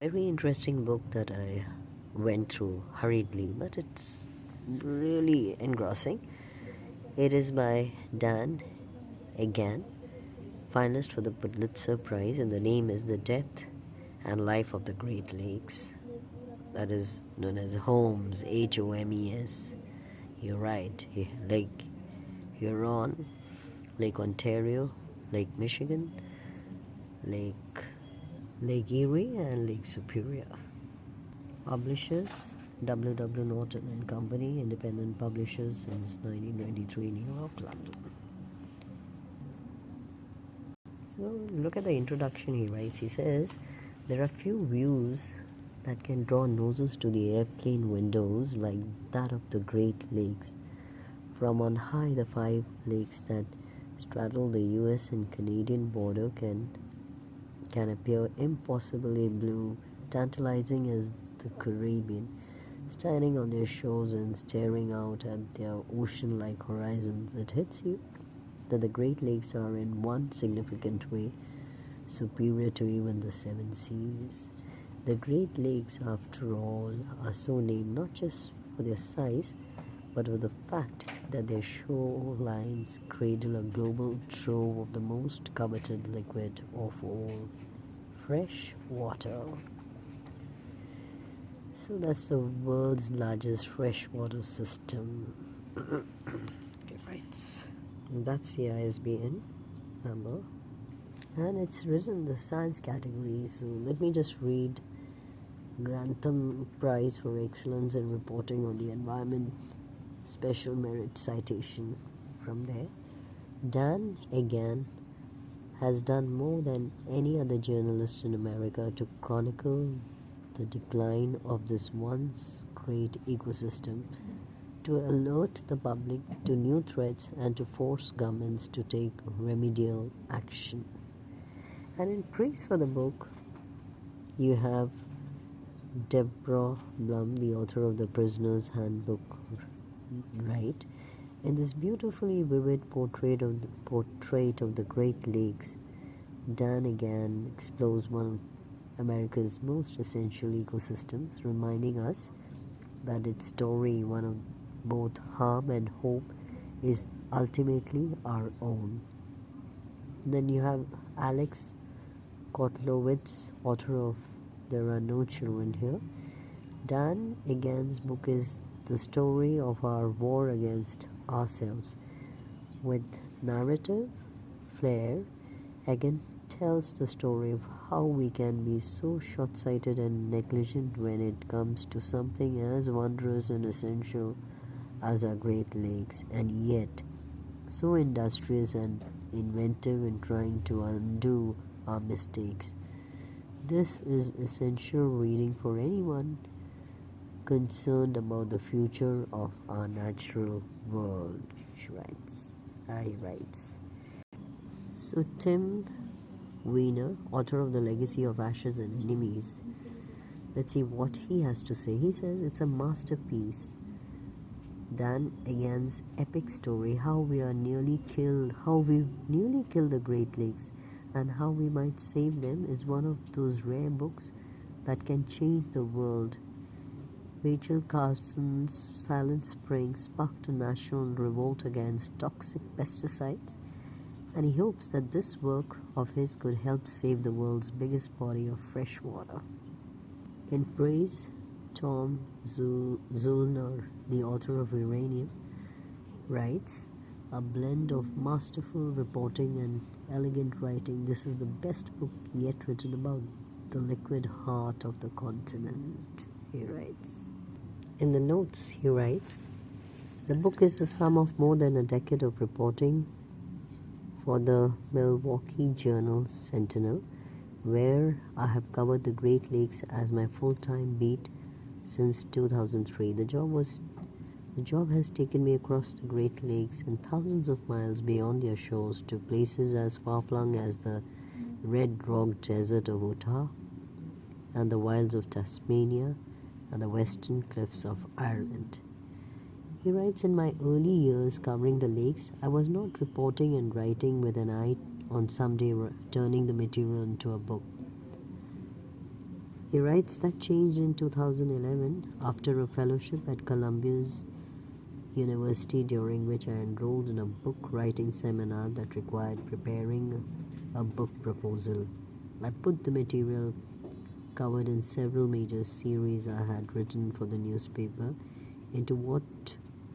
Very interesting book that I went through hurriedly, but it's really engrossing. It is by Dan Egan, finalist for the Pulitzer Prize, and the name is The Death and Life of the Great Lakes. That is known as Holmes, Homes. You're right. Lake Huron, Lake Ontario, Lake Michigan, Lake Lake Erie, and Lake Superior. Publishers W.W.Norton and Company, independent publishers since 1993, New York, London. So look at the introduction he writes. He says, there are few views that can draw noses to the airplane windows like that of the Great Lakes. From on high, the 5 lakes that straddle the US and Canadian border can appear impossibly blue, tantalizing as the Caribbean. Standing on their shores and staring out at their ocean-like horizons, it hits you that the Great Lakes are in one significant way superior to even the 7 seas. The Great Lakes, after all, are so named not just for their size, but for the fact that their shorelines cradle a global trove of the most coveted liquid of all, fresh water. So that's the world's largest freshwater system. Okay, right. That's the ISBN number. And it's written in the science category. So let me just read Grantham Prize for Excellence in Reporting on the Environment Special Merit Citation from there. Dan Egan has done more than any other journalist in America to chronicle the decline of this once great ecosystem, to alert the public to new threats, and to force governments to take remedial action. And in praise for the book, you have Deborah Blum, the author of The Prisoner's Handbook, write, in this beautifully vivid portrait of the Great Lakes, Dan Egan explores one of America's most essential ecosystems, reminding us that its story, one of both harm and hope, is ultimately our own. Then you have Alex Kotlowitz, author of There Are No Children Here. Dan Egan's book is the story of our war against ourselves. With narrative flair, Egan tells the story of how we can be so short-sighted and negligent when it comes to something as wondrous and essential as our Great Lakes, and yet so industrious and inventive in trying to undo our mistakes. This is essential reading for anyone concerned about the future of our natural world, she writes. So Tim Weiner, author of The Legacy of Ashes and Enemies, let's see what he has to say. He says it's a masterpiece. Dan Egan's epic story, how we've nearly killed the Great Lakes and how we might save them, is one of those rare books that can change the world. Rachel Carson's Silent Spring sparked a national revolt against toxic pesticides, and he hopes that this work of his could help save the world's biggest body of fresh water. In praise, Tom Zoellner, the author of Uranium, writes, a blend of masterful reporting and elegant writing. This is the best book yet written about the liquid heart of the continent, he writes. In the notes, he writes, the book is the sum of more than a decade of reporting for the Milwaukee Journal Sentinel, where I have covered the Great Lakes as my full-time beat since 2003. The job has taken me across the Great Lakes and thousands of miles beyond their shores to places as far-flung as the Red Rock Desert of Utah and the wilds of Tasmania and the western cliffs of Ireland. He writes, in my early years covering the lakes, I was not reporting and writing with an eye on someday turning the material into a book. He writes that changed in 2011 after a fellowship at Columbia's University, during which I enrolled in a book writing seminar that required preparing a book proposal. I put the material covered in several major series I had written for the newspaper into what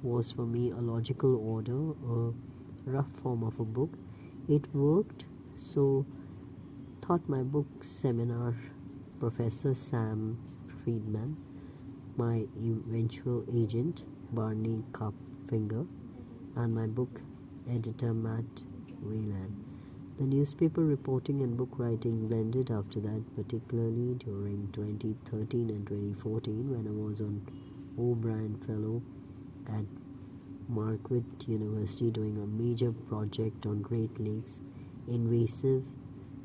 was for me a logical order, a rough form of a book. It worked, so thought my book seminar professor Sam Friedman, my eventual agent Barney Karpfinger, and my book editor Matt Whelan. The newspaper reporting and book writing blended after that, particularly during 2013 and 2014 when I was on O'Brien Fellow at Marquette University doing a major project on Great Lakes invasive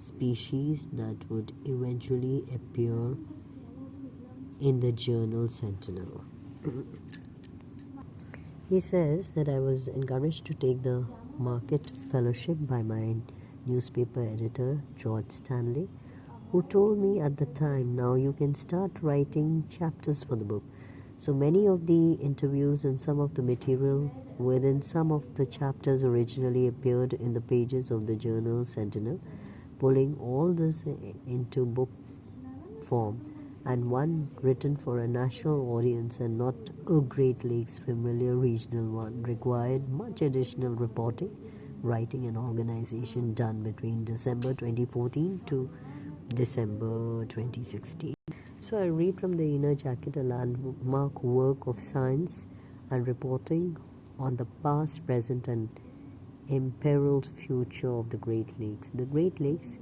species that would eventually appear in the journal Sentinel. He says that I was encouraged to take the Marquette Fellowship by my newspaper editor, George Stanley, who told me at the time, now you can start writing chapters for the book. So many of the interviews and some of the material within some of the chapters originally appeared in the pages of the journal Sentinel, pulling all this into book form, and one written for a national audience and not a Great Lakes familiar regional one required much additional reporting, writing and organization done between December 2014 to December 2016. So I read from The Inner Jacket, a landmark work of science and reporting on the past, present and imperiled future of the Great Lakes. The Great Lakes,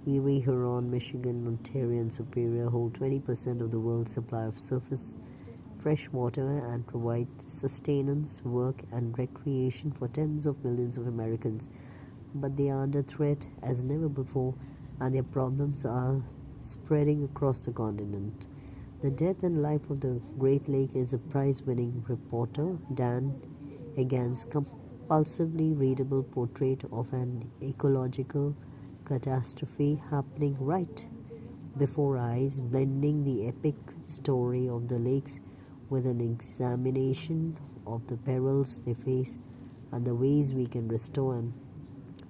Erie, Huron, Michigan, Ontario and Superior, hold 20% of the world's supply of surface fresh water and provide sustenance, work and recreation for tens of millions of Americans. But they are under threat as never before, and their problems are spreading across the continent. The Death and Life of the Great Lake is a prize-winning reporter, Dan Egan's compulsively readable portrait of an ecological catastrophe happening right before eyes, blending the epic story of the lakes with an examination of the perils they face and the ways we can restore and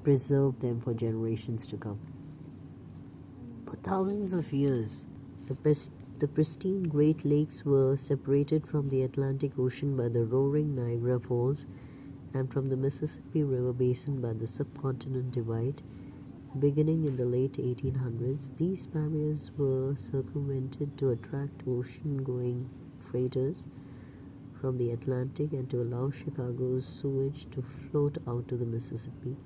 preserve them for generations to come. For thousands of years, the pristine Great Lakes were separated from the Atlantic Ocean by the roaring Niagara Falls and from the Mississippi River Basin by the subcontinent divide. Beginning in the late 1800s, these barriers were circumvented to attract ocean-going freighters from the Atlantic and to allow Chicago's sewage to float out to the Mississippi.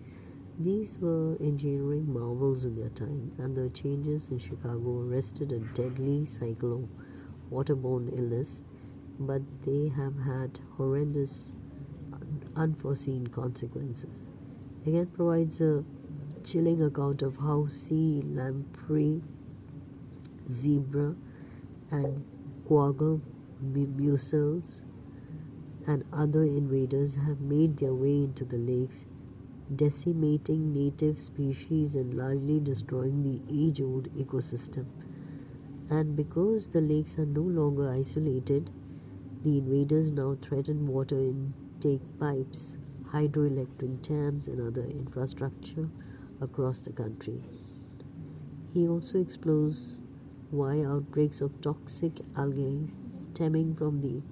These were engineering marvels in their time, and the changes in Chicago arrested a deadly cycle of waterborne illness, but they have had horrendous, unforeseen consequences. Egan provides a chilling account of how sea lamprey, zebra, and quagga mussels and other invaders have made their way into the lakes, decimating native species and largely destroying the age-old ecosystem. And because the lakes are no longer isolated, the invaders now threaten water intake pipes, hydroelectric dams, and other infrastructure across the country. He also explores why outbreaks of toxic algae stemming from the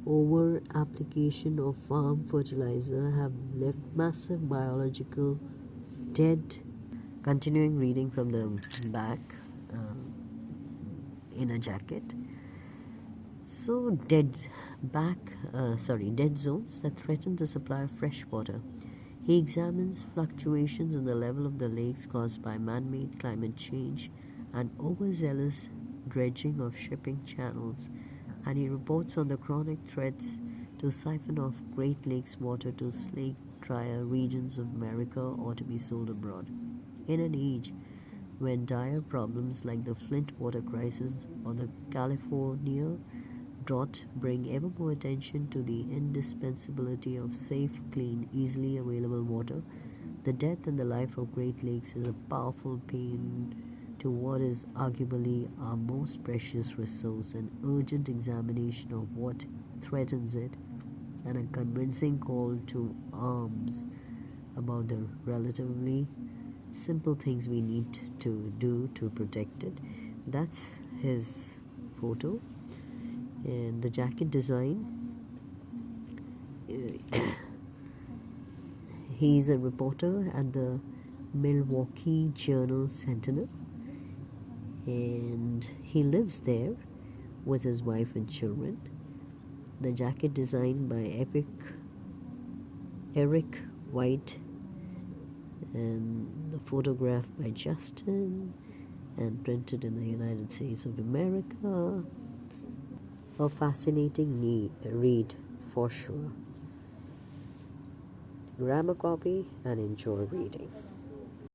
over-application of farm fertilizer have left massive biological dead. Continuing reading from the back, Inner Jacket. So dead zones that threaten the supply of fresh water. He examines fluctuations in the level of the lakes caused by man-made climate change and overzealous dredging of shipping channels, and he reports on the chronic threats to siphon off Great Lakes water to slake drier regions of America or to be sold abroad. In an age when dire problems like the Flint water crisis or the California drought bring ever more attention to the indispensability of safe, clean, easily available water, The Death and the Life of Great Lakes is a powerful paean to what is arguably our most precious resource, an urgent examination of what threatens it, and a convincing call to arms about the relatively simple things we need to do to protect it. That's his photo. And the jacket design, he's a reporter at the Milwaukee Journal Sentinel, and he lives there with his wife and children. The jacket designed by Eric White, and the photograph by Justin, and printed in the United States of America. A fascinating read for sure. Grab a copy and enjoy reading.